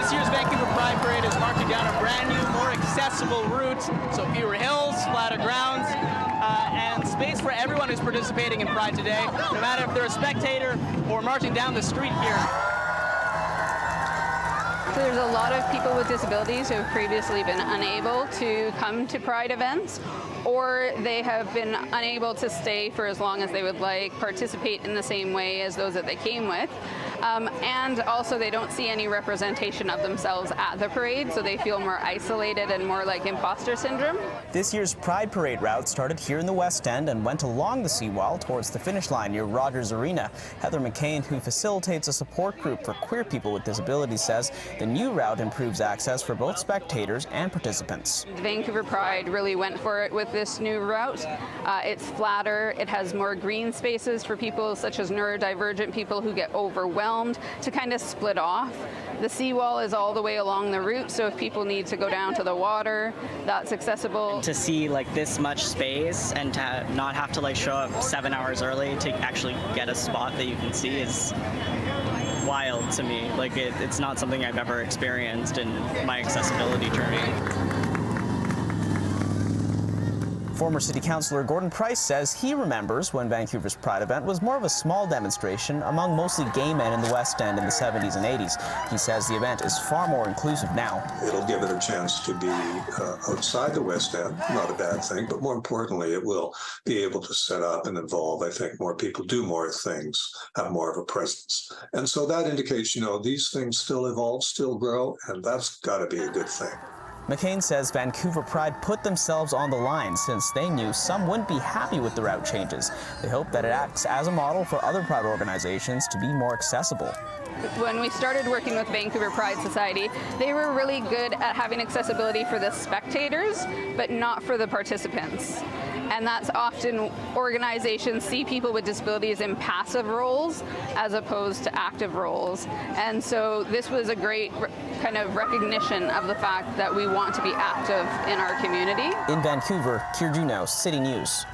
This year's Vancouver Pride Parade is marching down a brand new, more accessible route, so fewer hills, flatter grounds, and space for everyone who's participating in Pride today, no matter if they're a spectator or marching down the street here. So there's a lot of people with disabilities who have previously been unable to come to Pride events, or they have been unable to stay for as long as they would like, participate in the same way as those that they came with. And also they don't see any representation of themselves at the parade, so they feel more isolated and more like imposter syndrome. This year's Pride Parade route started here in the West End and went along the seawall towards the finish line near Rogers Arena. Heather McCain, who facilitates a support group for queer people with disabilities, says the new route improves access for both spectators and participants. Vancouver Pride really went for it with this new route. It's flatter, it has more green spaces for people such as neurodivergent people who get overwhelmed to kind of split off. The seawall is all the way along the route, so if people need to go down to the water, that's accessible. To see like this much space and to not have to like show up 7 hours early to actually get a spot that you can see is wild to me. Like it's not something I've ever experienced in my accessibility journey. Former City Councillor Gordon Price says he remembers when Vancouver's Pride event was more of a small demonstration among mostly gay men in the West End in the 70s and 80s. He says the event is far more inclusive now. It'll give it a chance to be outside the West End, not a bad thing, but more importantly, it will be able to set up and involve, I think, more people, do more things, have more of a presence. And so that indicates, these things still evolve, still grow, and that's got to be a good thing. McCain says Vancouver Pride put themselves on the line since they knew some wouldn't be happy with the route changes. They hope that it acts as a model for other Pride organizations to be more accessible. When we started working with Vancouver Pride Society, they were really good at having accessibility for the spectators, but not for the participants. And that's often organizations see people with disabilities in passive roles as opposed to active roles. And so this was a great kind of recognition of the fact that we want to be active in our community. In Vancouver, Kier Junos, City News.